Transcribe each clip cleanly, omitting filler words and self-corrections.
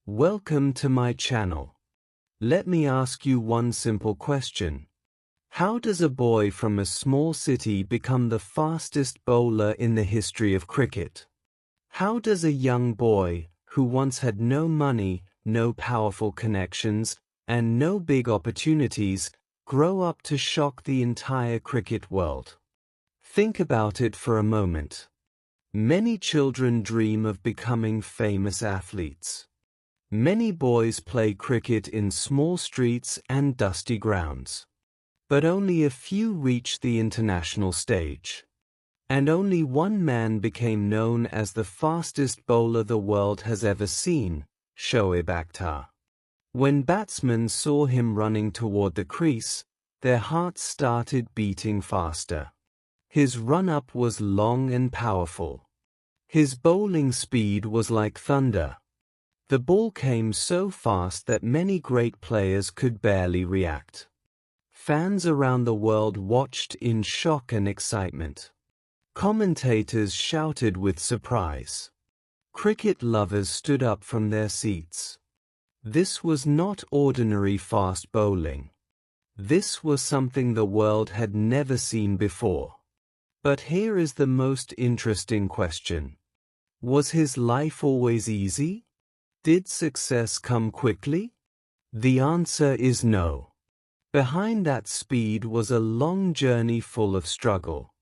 Welcome to my channel. Let me ask you one simple question. How does a boy from a small city become the fastest bowler in the history of cricket? How does a young boy, who once had no money, no powerful connections, and no big opportunities, grow up to shock the entire cricket world? Think about it for a moment. Many children dream of becoming famous athletes. Many boys play cricket in small streets and dusty grounds. But only a few reach the international stage. And only one man became known as the fastest bowler the world has ever seen, ShoaibAkhtar. When batsmen saw him running toward the crease, their hearts started beating faster. His run-up was long and powerful. His bowling speed was like thunder. The ball came so fast that many great players could barely react. Fans around the world watched in shock and excitement. Commentators shouted with surprise. Cricket lovers stood up from their seats. This was not ordinary fast bowling. This was something the world had never seen before. But here is the most interesting question. Was his life always easy? Did success come quickly? The answer is no. Behind that speed was a long journey full of struggle.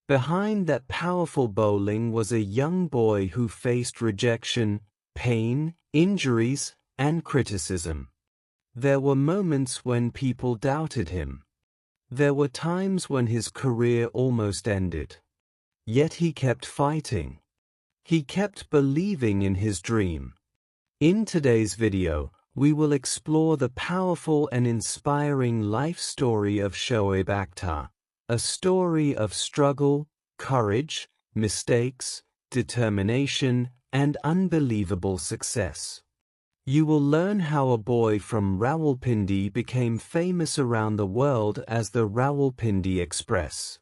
Behind that powerful bowling was a young boy who faced rejection, pain, injuries, and criticism. There were moments when people doubted him. There were times when his career almost ended. Yet he kept fighting. He kept believing in his dream. In today's video, we will explore the powerful and inspiring life story of ShoaibAkhtar, a story of struggle, courage, mistakes, determination, and unbelievable success. You will learn how a boy from Rawalpindi became famous around the world as the Rawalpindi Express.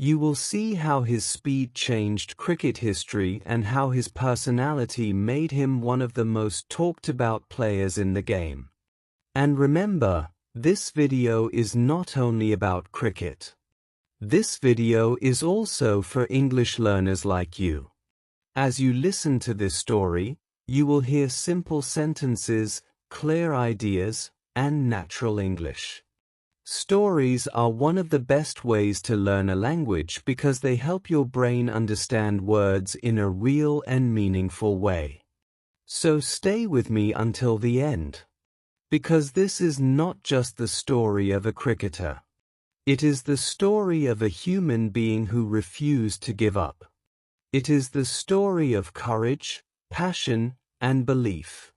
You will see how his speed changed cricket history and how his personality made him one of the most talked about players in the game. And remember, this video is not only about cricket. This video is also for English learners like you. As you listen to this story, you will hear simple sentences, clear ideas, and natural English. Stories are one of the best ways to learn a language because they help your brain understand words in a real and meaningful way. So stay with me until the end. Because this is not just the story of a cricketer. It is the story of a human being who refused to give up. It is the story of courage, passion, and belief.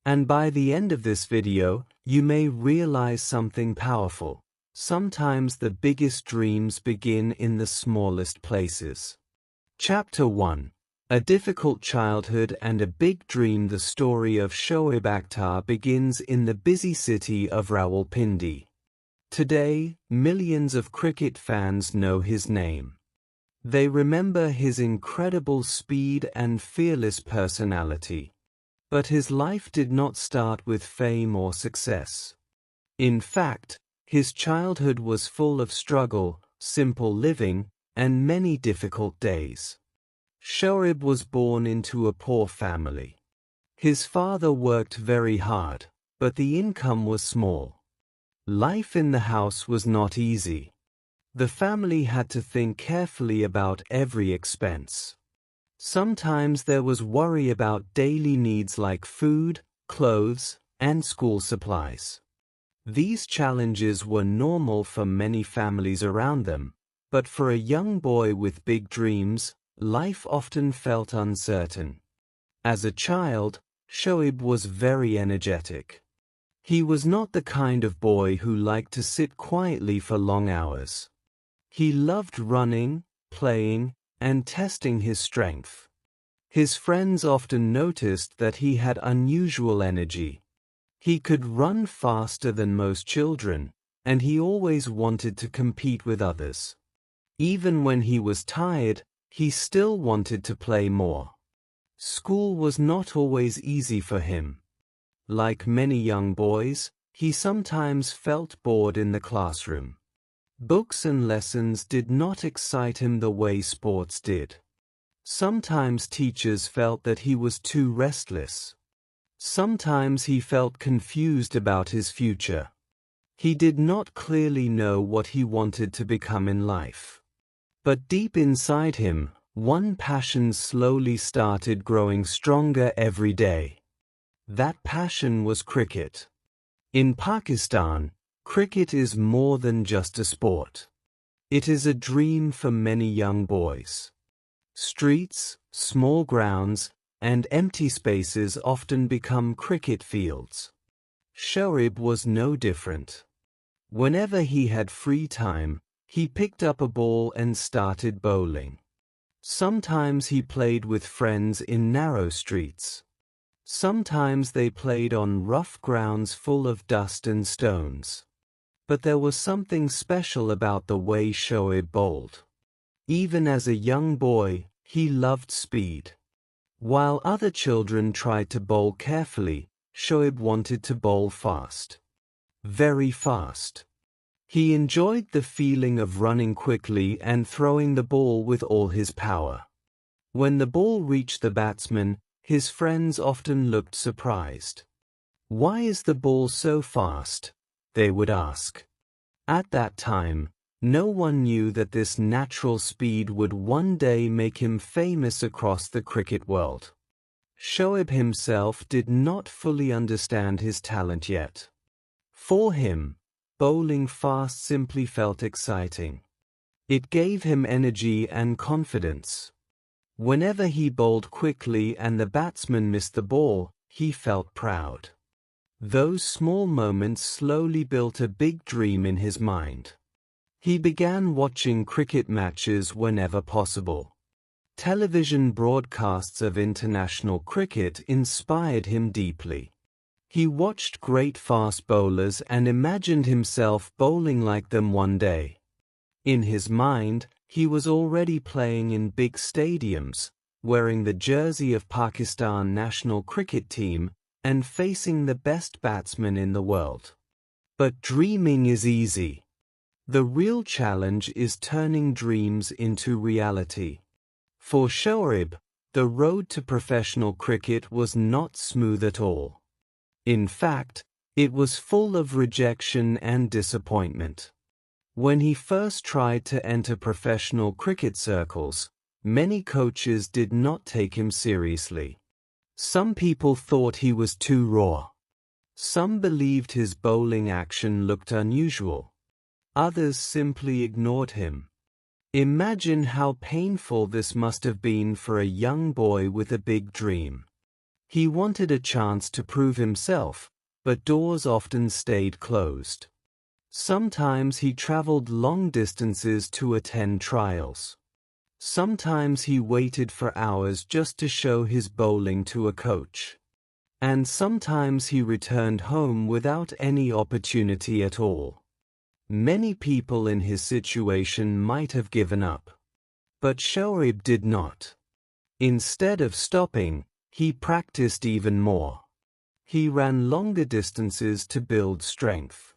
And by the end of this video, you may realize something powerful. Sometimes the biggest dreams begin in the smallest places. Chapter 1. A difficult childhood and a big dream. The story of ShoaibAkhtar begins in the busy city of Rawalpindi. Today, millions of cricket fans know his name. They remember his incredible speed and fearless personality. But his life did not start with fame or success. In fact, his childhood was full of struggle, simple living, and many difficult days. Shoaib was born into a poor family. His father worked very hard, but the income was small. Life in the house was not easy. The family had to think carefully about every expense. Sometimes there was worry about daily needs like food, clothes, and school supplies. These challenges were normal for many families around them, but for a young boy with big dreams, life often felt uncertain. As a child, Shoaib was very energetic. He was not the kind of boy who liked to sit quietly for long hours. He loved running, playing, and testing his strength. His friends often noticed that he had unusual energy. He could run faster than most children, and he always wanted to compete with others. Even when he was tired, he still wanted to play more. School was not always easy for him. Like many young boys, he sometimes felt bored in the classroom. Books and lessons did not excite him the way sports did. Sometimes teachers felt that he was too restless. Sometimes he felt confused about his future. He did not clearly know what he wanted to become in life. But deep inside him, one passion slowly started growing stronger every day. That passion was cricket. In Pakistan, cricket is more than just a sport. It is a dream for many young boys. Streets, small grounds, and empty spaces often become cricket fields. Shoaib was no different. Whenever he had free time, he picked up a ball and started bowling. Sometimes he played with friends in narrow streets. Sometimes they played on rough grounds full of dust and stones. But there was something special about the way Shoaib bowled. Even as a young boy, he loved speed. While other children tried to bowl carefully, Shoaib wanted to bowl fast. Very fast. He enjoyed the feeling of running quickly and throwing the ball with all his power. When the ball reached the batsman, his friends often looked surprised. "Why is the ball so fast?" they would ask. At that time, no one knew that this natural speed would one day make him famous across the cricket world. Shoaib himself did not fully understand his talent yet. For him, bowling fast simply felt exciting. It gave him energy and confidence. Whenever he bowled quickly and the batsman missed the ball, he felt proud. Those small moments slowly built a big dream in his mind. He began watching cricket matches whenever possible. Television broadcasts of international cricket inspired him deeply. He watched great fast bowlers and imagined himself bowling like them one day. In his mind, he was already playing in big stadiums, wearing the jersey of Pakistan national cricket team, and facing the best batsmen in the world. But dreaming is easy. The real challenge is turning dreams into reality. For Shoaib, the road to professional cricket was not smooth at all. In fact, it was full of rejection and disappointment. When he first tried to enter professional cricket circles, many coaches did not take him seriously. Some people thought he was too raw. Some believed his bowling action looked unusual. Others simply ignored him. Imagine how painful this must have been for a young boy with a big dream. He wanted a chance to prove himself, but doors often stayed closed. Sometimes he traveled long distances to attend trials. Sometimes he waited for hours just to show his bowling to a coach. And sometimes he returned home without any opportunity at all. Many people in his situation might have given up. But Shoaib did not. Instead of stopping, he practiced even more. He ran longer distances to build strength.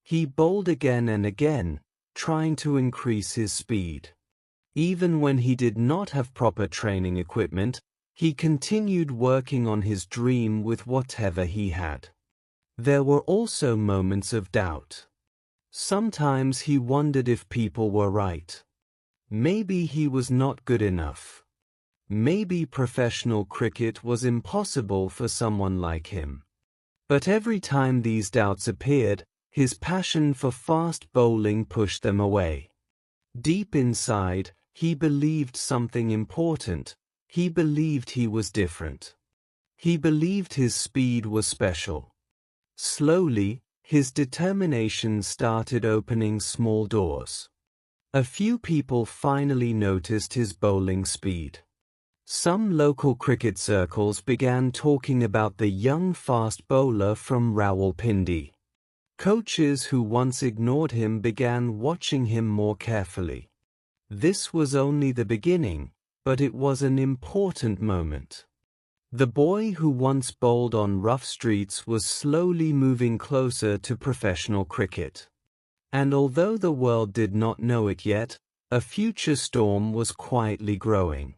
He bowled again and again, trying to increase his speed. Even when he did not have proper training equipment, he continued working on his dream with whatever he had. There were also moments of doubt. Sometimes he wondered if people were right. Maybe he was not good enough. Maybe professional cricket was impossible for someone like him. But every time these doubts appeared, his passion for fast bowling pushed them away. Deep inside, he believed something important. He believed he was different. He believed his speed was special. Slowly, his determination started opening small doors. A few people finally noticed his bowling speed. Some local cricket circles began talking about the young fast bowler from Rawalpindi. Coaches who once ignored him began watching him more carefully. This was only the beginning, but it was an important moment. The boy who once bowled on rough streets was slowly moving closer to professional cricket. And although the world did not know it yet, a future storm was quietly growing.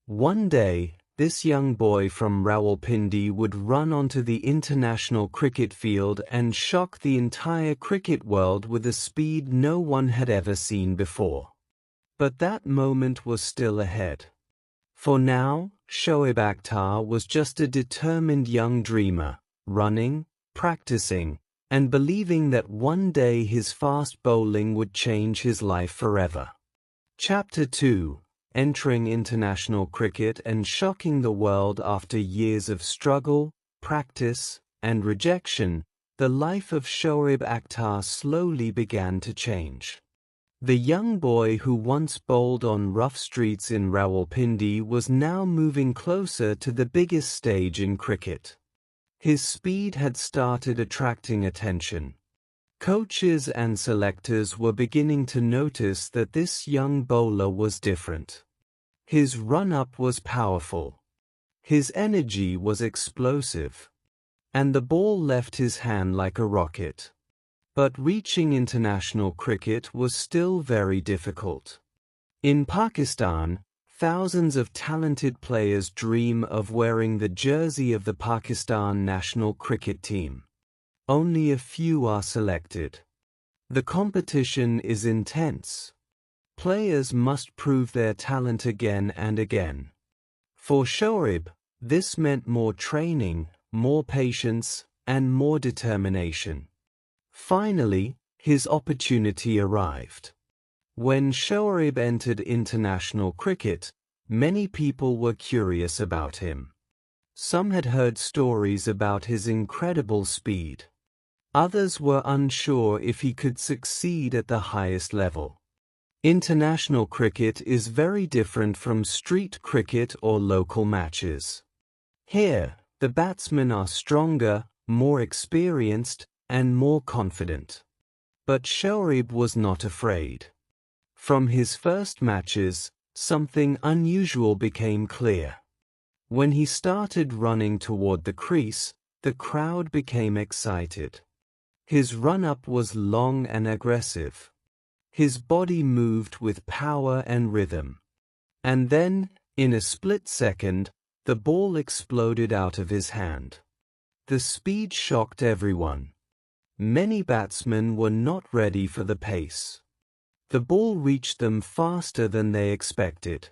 One day, this young boy from Rawalpindi would run onto the international cricket field and shock the entire cricket world with a speed no one had ever seen before. But that moment was still ahead. For now, ShoaibAkhtar was just a determined young dreamer, running, practicing, and believing that one day his fast bowling would change his life forever. Chapter 2: Entering international cricket and shocking the world. After years of struggle, practice, and rejection, the life of ShoaibAkhtar slowly began to change. The young boy who once bowled on rough streets in Rawalpindi was now moving closer to the biggest stage in cricket. His speed had started attracting attention. Coaches and selectors were beginning to notice that this young bowler was different. His run-up was powerful. His energy was explosive. And the ball left his hand like a rocket. But reaching international cricket was still very difficult. In Pakistan, thousands of talented players dream of wearing the jersey of the Pakistan national cricket team. Only a few are selected. The competition is intense. Players must prove their talent again and again. For Shoaib, this meant more training, more patience, and more determination. Finally, his opportunity arrived. When Shoaib entered international cricket, many people were curious about him. Some had heard stories about his incredible speed. Others were unsure if he could succeed at the highest level. International cricket is very different from street cricket or local matches. Here, the batsmen are stronger, more experienced, and more confident. But Shoaib was not afraid. From his first matches, something unusual became clear. When he started running toward the crease, the crowd became excited. His run-up was long and aggressive. His body moved with power and rhythm. And then, in a split second, the ball exploded out of his hand. The speed shocked everyone. Many batsmen were not ready for the pace. The ball reached them faster than they expected.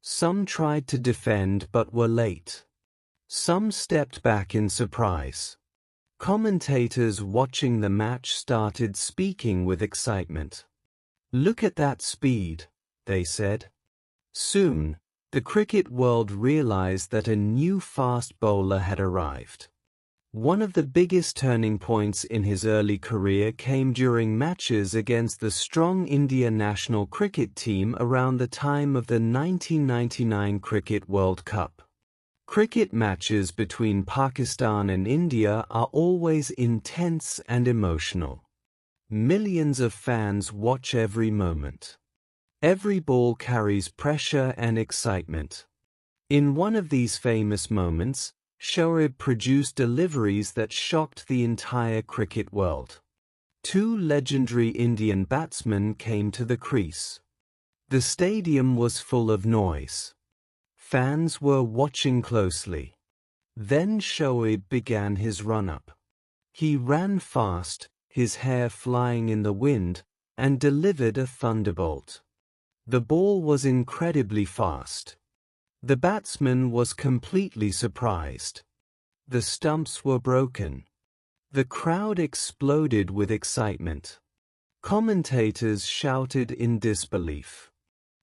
Some tried to defend but were late. Some stepped back in surprise. Commentators watching the match started speaking with excitement. "Look at that speed," they said. Soon, the cricket world realized that a new fast bowler had arrived. One of the biggest turning points in his early career came during matches against the strong India national cricket team around the time of the 1999 Cricket World Cup. Cricket matches between Pakistan and India are always intense and emotional. Millions of fans watch every moment. Every ball carries pressure and excitement. In one of these famous moments, Shoaib produced deliveries that shocked the entire cricket world. Two legendary Indian batsmen came to the crease. The stadium was full of noise. Fans were watching closely. Then Shoaib began his run-up. He ran fast, his hair flying in the wind, and delivered a thunderbolt. The ball was incredibly fast. The batsman was completely surprised. The stumps were broken. The crowd exploded with excitement. Commentators shouted in disbelief.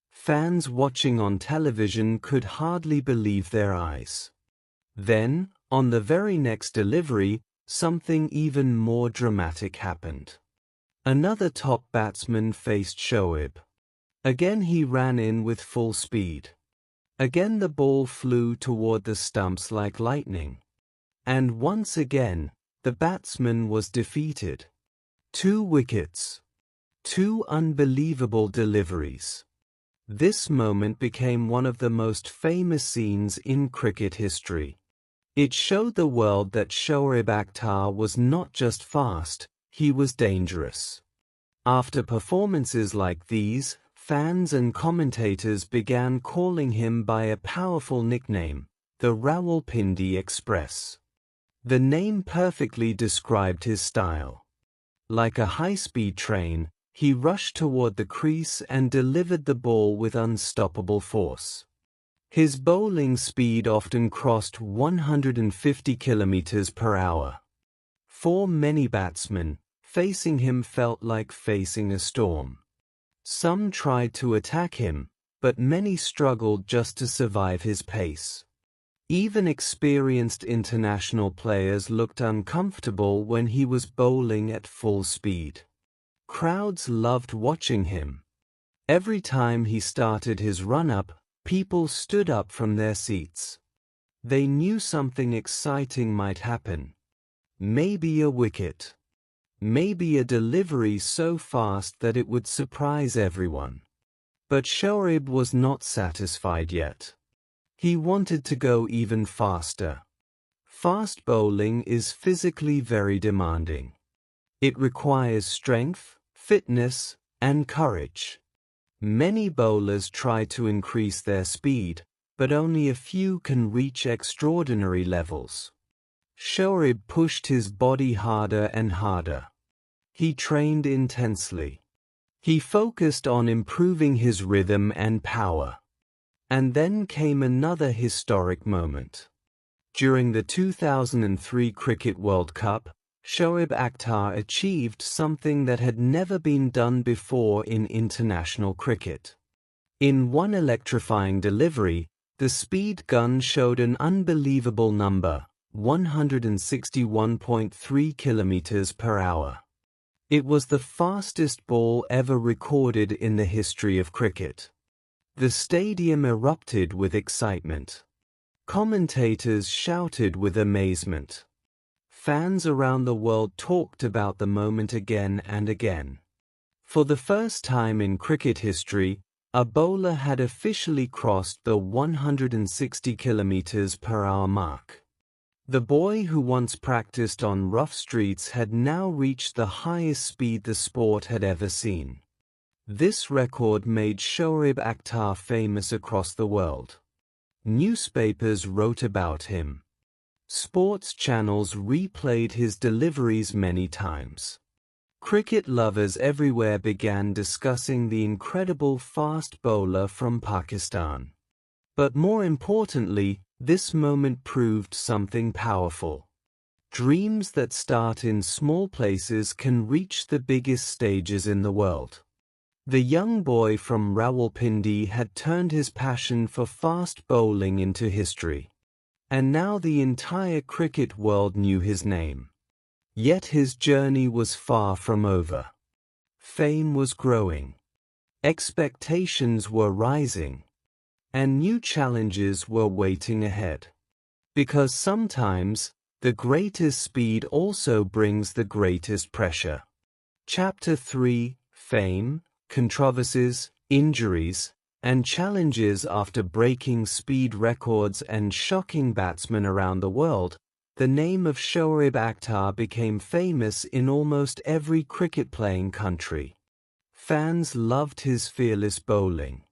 Fans watching on television could hardly believe their eyes. Then, on the very next delivery, something even more dramatic happened. Another top batsman faced Shoaib. Again he ran in with full speed. Again the ball flew toward the stumps like lightning. And once again, the batsman was defeated. 2 wickets. 2 unbelievable deliveries. This moment became one of the most famous scenes in cricket history. It showed the world that ShoaibAkhtar was not just fast, he was dangerous. After performances like these, fans and commentators began calling him by a powerful nickname, the Rawalpindi Express. The name perfectly described his style. Like a high-speed train, he rushed toward the crease and delivered the ball with unstoppable force. His bowling speed often crossed 150 kilometers per hour. For many batsmen, facing him felt like facing a storm. Some tried to attack him, but many struggled just to survive his pace. Even experienced international players looked uncomfortable when he was bowling at full speed. Crowds loved watching him. Every time he started his run-up, people stood up from their seats. They knew something exciting might happen. Maybe a wicket. Maybe a delivery so fast that it would surprise everyone. But Shoaib was not satisfied yet. He wanted to go even faster. Fast bowling is physically very demanding. It requires strength, fitness, and courage. Many bowlers try to increase their speed, but only a few can reach extraordinary levels. Shoaib pushed his body harder and harder. He trained intensely. He focused on improving his rhythm and power. And then came another historic moment. During the 2003 Cricket World Cup, ShoaibAkhtar achieved something that had never been done before in international cricket. In one electrifying delivery, the speed gun showed an unbelievable number, 161.3 kilometers per hour. It was the fastest ball ever recorded in the history of cricket. The stadium erupted with excitement. Commentators shouted with amazement. Fans around the world talked about the moment again and again. For the first time in cricket history, a bowler had officially crossed the 160 kilometers per hour mark. The boy who once practiced on rough streets had now reached the highest speed the sport had ever seen. This record made ShoaibAkhtar famous across the world. Newspapers wrote about him. Sports channels replayed his deliveries many times. Cricket lovers everywhere began discussing the incredible fast bowler from Pakistan. But more importantly, this moment proved something powerful. Dreams that start in small places can reach the biggest stages in the world. The young boy from Rawalpindi had turned his passion for fast bowling into history. And now the entire cricket world knew his name. Yet his journey was far from over. Fame was growing. Expectations were rising. And new challenges were waiting ahead. Because sometimes, the greatest speed also brings the greatest pressure. Chapter 3: Fame, Controversies, Injuries, and Challenges. After breaking speed records and shocking batsmen around the world, the name of ShoaibAkhtar became famous in almost every cricket-playing country. Fans loved his fearless bowling.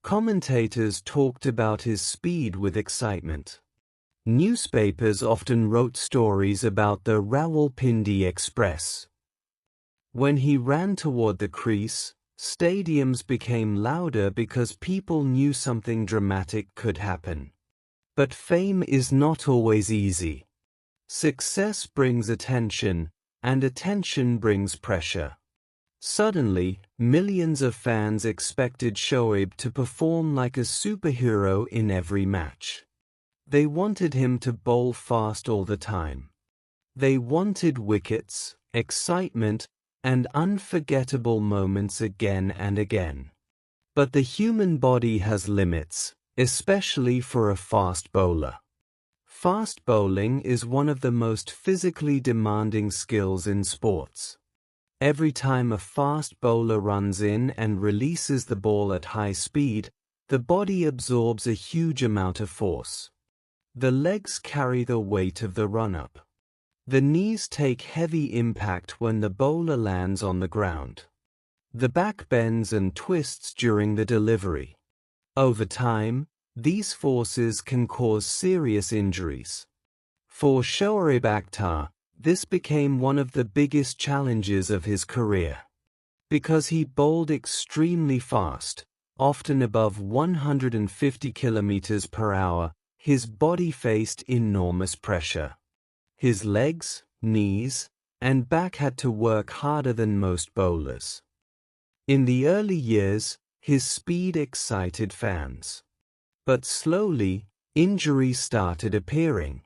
Commentators talked about his speed with excitement. Newspapers often wrote stories about the Rawalpindi Express. When he ran toward the crease, stadiums became louder because people knew something dramatic could happen. But fame is not always easy. Success brings attention, and attention brings pressure. Suddenly, millions of fans expected Shoaib to perform like a superhero in every match. They wanted him to bowl fast all the time. They wanted wickets, excitement, and unforgettable moments again and again. But the human body has limits, especially for a fast bowler. Fast bowling is one of the most physically demanding skills in sports. Every time a fast bowler runs in and releases the ball at high speed, the body absorbs a huge amount of force. The legs carry the weight of the run-up. The knees take heavy impact when the bowler lands on the ground. The back bends and twists during the delivery. Over time, these forces can cause serious injuries. For ShoaibAkhtar, this became one of the biggest challenges of his career. Because he bowled extremely fast, often above 150 km per hour, his body faced enormous pressure. His legs, knees, and back had to work harder than most bowlers. In the early years, his speed excited fans. But slowly, injuries started appearing.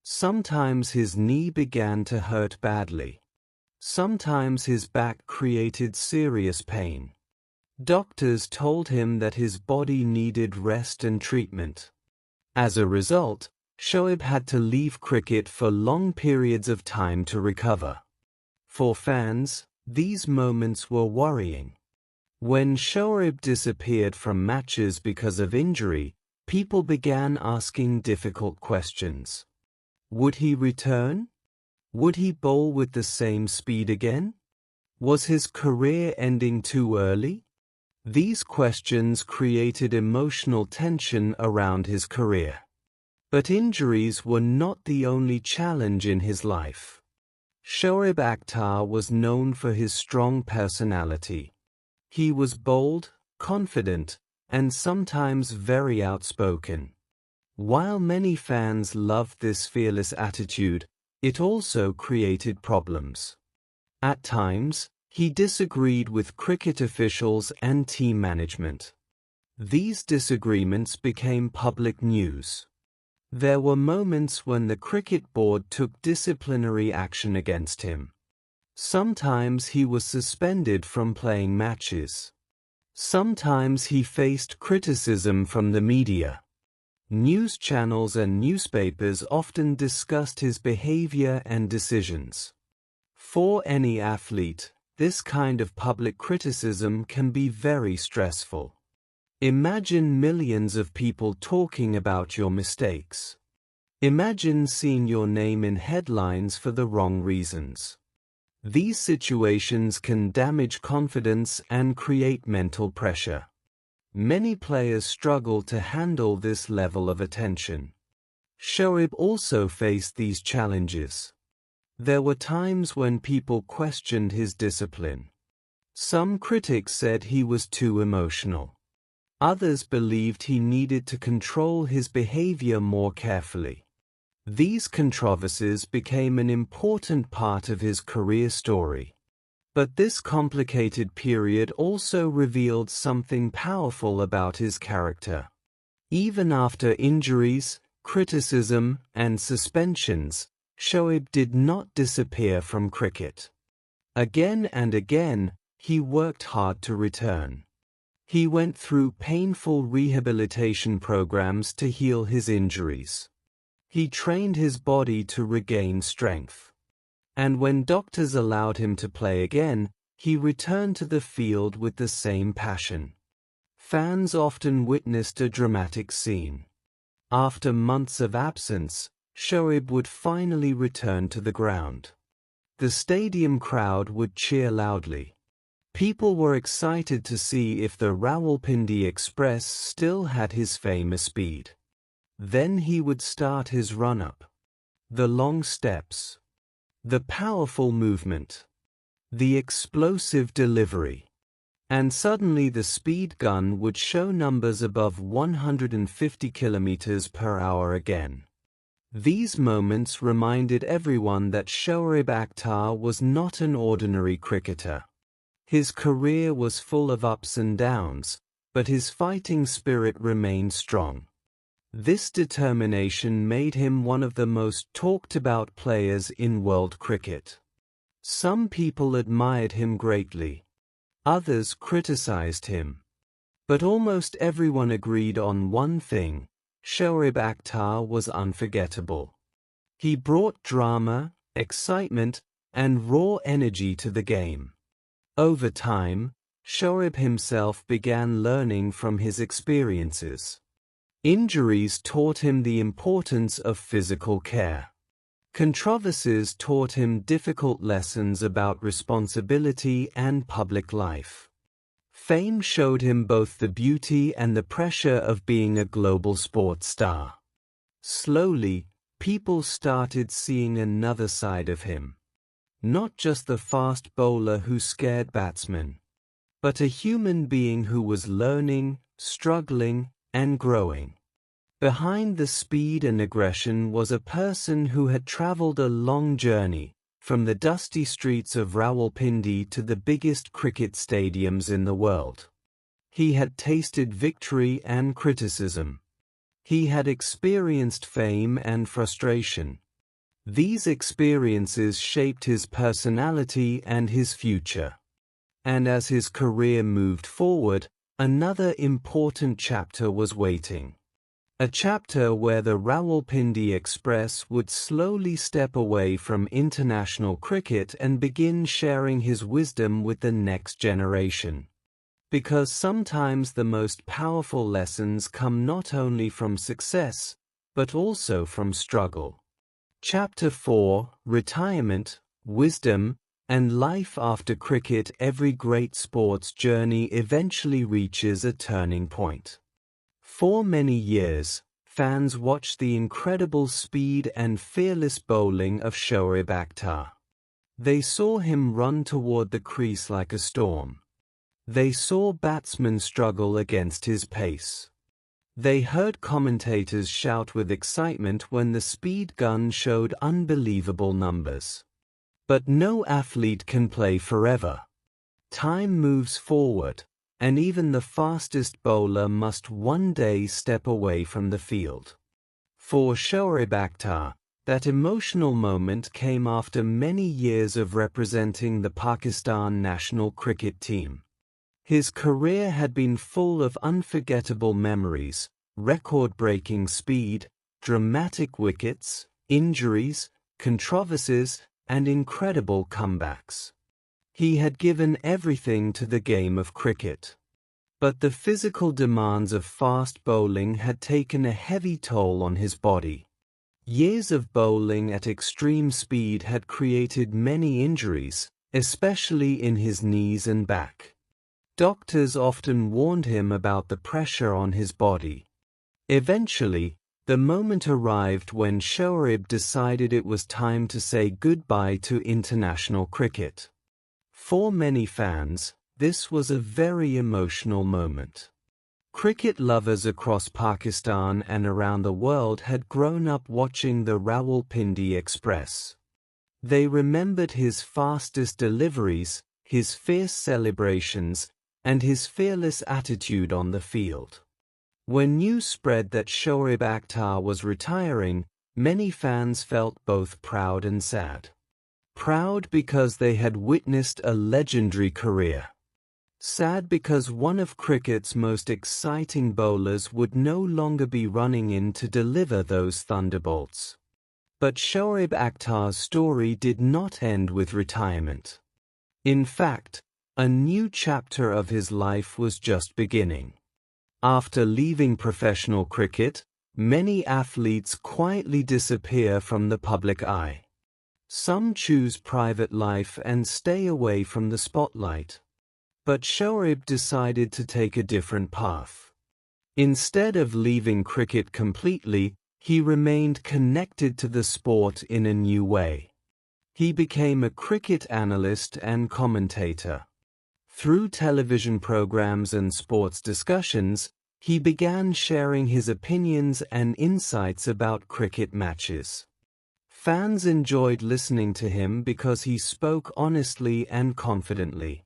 Sometimes his knee began to hurt badly. Sometimes his back created serious pain. Doctors told him that his body needed rest and treatment. As a result, Shoaib had to leave cricket for long periods of time to recover. For fans, these moments were worrying. When Shoaib disappeared from matches because of injury, people began asking difficult questions. Would he return? Would he bowl with the same speed again? Was his career ending too early? These questions created emotional tension around his career. But injuries were not the only challenge in his life. ShoaibAkhtar was known for his strong personality. He was bold, confident, and sometimes very outspoken. While many fans loved this fearless attitude, it also created problems. At times, he disagreed with cricket officials and team management. These disagreements became public news. There were moments when the cricket board took disciplinary action against him. Sometimes he was suspended from playing matches. Sometimes he faced criticism from the media. News channels and newspapers often discussed his behavior and decisions. For any athlete, this kind of public criticism can be very stressful. Imagine millions of people talking about your mistakes. Imagine seeing your name in headlines for the wrong reasons. These situations can damage confidence and create mental pressure. Many players struggle to handle this level of attention. Shoaib also faced these challenges. There were times when people questioned his discipline. Some critics said he was too emotional. Others believed he needed to control his behavior more carefully. These controversies became an important part of his career story. But this complicated period also revealed something powerful about his character. Even after injuries, criticism, and suspensions, Shoaib did not disappear from cricket. Again and again, he worked hard to return. He went through painful rehabilitation programs to heal his injuries. He trained his body to regain strength. And when doctors allowed him to play again, he returned to the field with the same passion. Fans often witnessed a dramatic scene. After months of absence, Shoaib would finally return to the ground. The stadium crowd would cheer loudly. People were excited to see if the Rawalpindi Express still had his famous speed. Then he would start his run-up. The long steps. The powerful movement, the explosive delivery, and suddenly the speed gun would show numbers above 150 km per hour again. These moments reminded everyone that ShoaibAkhtar was not an ordinary cricketer. His career was full of ups and downs, but his fighting spirit remained strong. This determination made him one of the most talked about players in world cricket. Some people admired him greatly. Others criticized him. But almost everyone agreed on one thing: ShoaibAkhtar was unforgettable. He brought drama, excitement, and raw energy to the game. Over time, Shoaib himself began learning from his experiences. Injuries taught him the importance of physical care. Controversies taught him difficult lessons about responsibility and public life. Fame showed him both the beauty and the pressure of being a global sports star. Slowly, people started seeing another side of him. Not just the fast bowler who scared batsmen, but a human being who was learning, struggling, and growing. Behind the speed and aggression was a person who had traveled a long journey, from the dusty streets of Rawalpindi to the biggest cricket stadiums in the world. He had tasted victory and criticism. He had experienced fame and frustration. These experiences shaped his personality and his future. And as his career moved forward, another important chapter was waiting. A chapter where the Rawalpindi Express would slowly step away from international cricket and begin sharing his wisdom with the next generation. Because sometimes the most powerful lessons come not only from success, but also from struggle. Chapter 4: Retirement, Wisdom, and Life After Cricket. Every great sports journey eventually reaches a turning point. For many years, fans watched the incredible speed and fearless bowling of ShoaibAkhtar. They saw him run toward the crease like a storm. They saw batsmen struggle against his pace. They heard commentators shout with excitement when the speed gun showed unbelievable numbers. But no athlete can play forever. Time moves forward, and even the fastest bowler must one day step away from the field. For ShoaibAkhtar, that emotional moment came after many years of representing the Pakistan national cricket team. His career had been full of unforgettable memories, record-breaking speed, dramatic wickets, injuries, controversies, and incredible comebacks. He had given everything to the game of cricket. But the physical demands of fast bowling had taken a heavy toll on his body. Years of bowling at extreme speed had created many injuries, especially in his knees and back. Doctors often warned him about the pressure on his body. Eventually, the moment arrived when Shoaib decided it was time to say goodbye to international cricket. For many fans, this was a very emotional moment. Cricket lovers across Pakistan and around the world had grown up watching the Rawalpindi Express. They remembered his fastest deliveries, his fierce celebrations, and his fearless attitude on the field. When news spread that ShoaibAkhtar was retiring, many fans felt both proud and sad. Proud because they had witnessed a legendary career. Sad because one of cricket's most exciting bowlers would no longer be running in to deliver those thunderbolts. But ShoaibAkhtar's story did not end with retirement. In fact, a new chapter of his life was just beginning. After leaving professional cricket, many athletes quietly disappear from the public eye. Some choose private life and stay away from the spotlight. But Shoaib decided to take a different path. Instead of leaving cricket completely, he remained connected to the sport in a new way. He became a cricket analyst and commentator. Through television programs and sports discussions, he began sharing his opinions and insights about cricket matches. Fans enjoyed listening to him because he spoke honestly and confidently.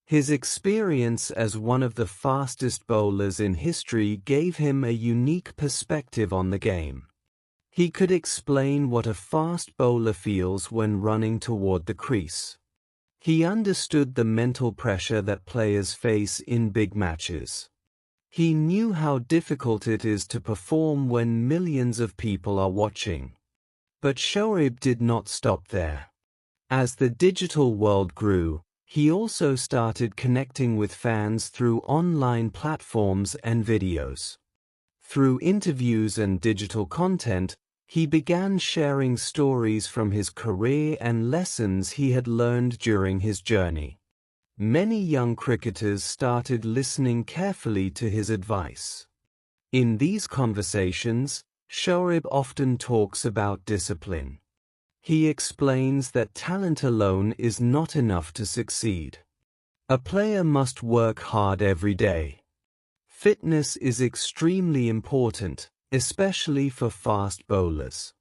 His experience as one of the fastest bowlers in history gave him a unique perspective on the game. He could explain what a fast bowler feels when running toward the crease. He understood the mental pressure that players face in big matches. He knew how difficult it is to perform when millions of people are watching. But Shoaib did not stop there. As the digital world grew, he also started connecting with fans through online platforms and videos. Through interviews and digital content, he began sharing stories from his career and lessons he had learned during his journey. Many young cricketers started listening carefully to his advice. In these conversations, Shoaib often talks about discipline. He explains that talent alone is not enough to succeed. A player must work hard every day. Fitness is extremely important, especially for fast bowlers.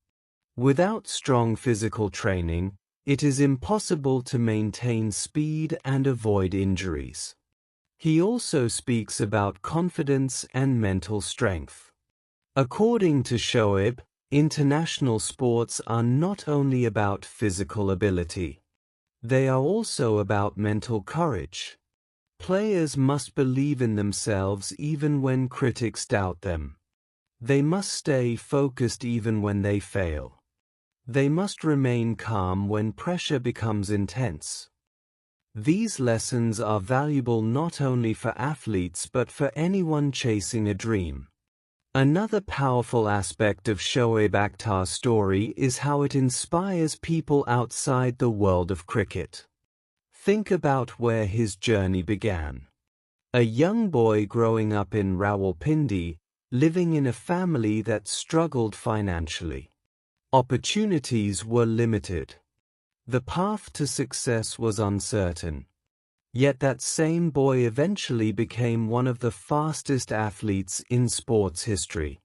Without strong physical training, it is impossible to maintain speed and avoid injuries. He also speaks about confidence and mental strength. According to Shoaib, international sports are not only about physical ability. They are also about mental courage. Players must believe in themselves even when critics doubt them. They must stay focused even when they fail. They must remain calm when pressure becomes intense. These lessons are valuable not only for athletes but for anyone chasing a dream. Another powerful aspect of ShoaibAkhtar's story is how it inspires people outside the world of cricket. Think about where his journey began. A young boy growing up in Rawalpindi, living in a family that struggled financially. Opportunities were limited. The path to success was uncertain. Yet that same boy eventually became one of the fastest athletes in sports history.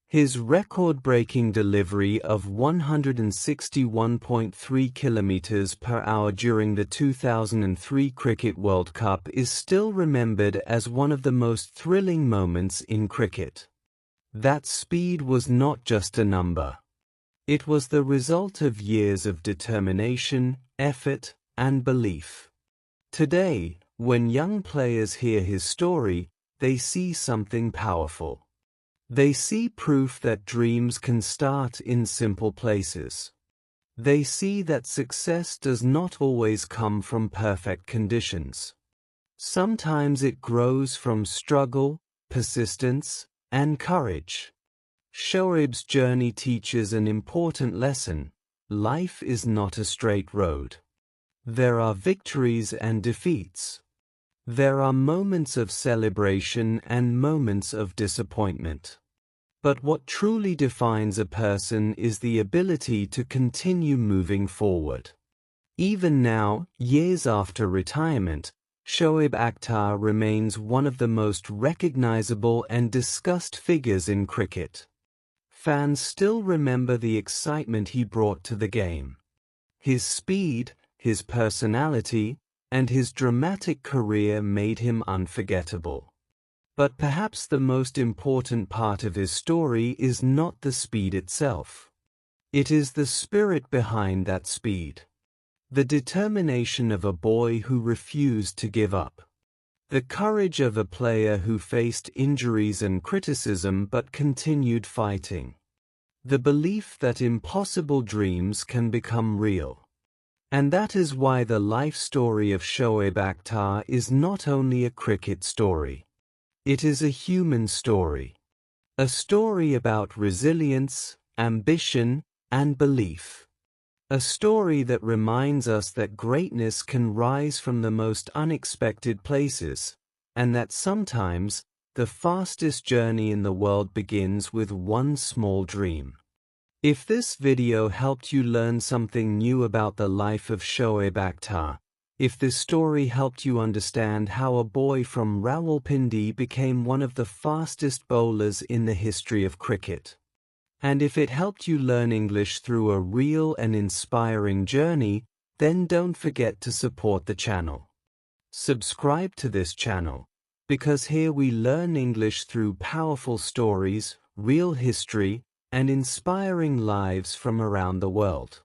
His record-breaking delivery of 161.3 kilometers per hour during the 2003 Cricket World Cup is still remembered as one of the most thrilling moments in cricket. That speed was not just a number. It was the result of years of determination, effort, and belief. Today, when young players hear his story, they see something powerful. They see proof that dreams can start in simple places. They see that success does not always come from perfect conditions. Sometimes it grows from struggle, persistence, and courage. Shoaib's journey teaches an important lesson: life is not a straight road. There are victories and defeats. There are moments of celebration and moments of disappointment. But what truly defines a person is the ability to continue moving forward. Even now, years after retirement, ShoaibAkhtar remains one of the most recognizable and discussed figures in cricket. Fans still remember the excitement he brought to the game. His speed, his personality, and his dramatic career made him unforgettable. But perhaps the most important part of his story is not the speed itself. It is the spirit behind that speed. The determination of a boy who refused to give up. The courage of a player who faced injuries and criticism but continued fighting. The belief that impossible dreams can become real. And that is why the life story of ShoaibAkhtar is not only a cricket story. It is a human story. A story about resilience, ambition, and belief. A story that reminds us that greatness can rise from the most unexpected places, and that sometimes, the fastest journey in the world begins with one small dream. If this video helped you learn something new about the life of ShoaibAkhtar, if this story helped you understand how a boy from Rawalpindi became one of the fastest bowlers in the history of cricket, and if it helped you learn English through a real and inspiring journey, then don't forget to support the channel. Subscribe to this channel, because here we learn English through powerful stories, real history, and inspiring lives from around the world.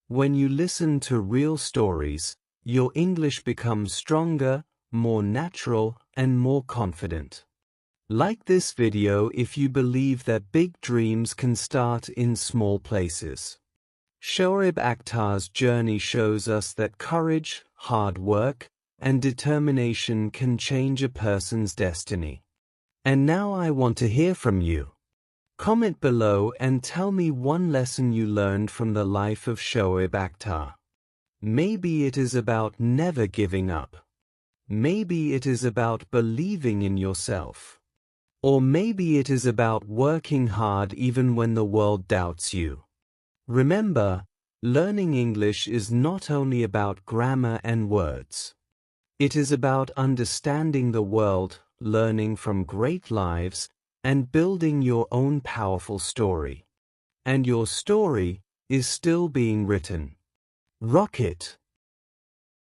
When you listen to real stories, your English becomes stronger, more natural, and more confident. Like this video if you believe that big dreams can start in small places. ShoaibAkhtar's journey shows us that courage, hard work, and determination can change a person's destiny. And now I want to hear from you. Comment below and tell me one lesson you learned from the life of ShoaibAkhtar. Maybe it is about never giving up. Maybe it is about believing in yourself. Or maybe it is about working hard even when the world doubts you. Remember, learning English is not only about grammar and words. It is about understanding the world, learning from great lives, and building your own powerful story. And your story is still being written. Rock it!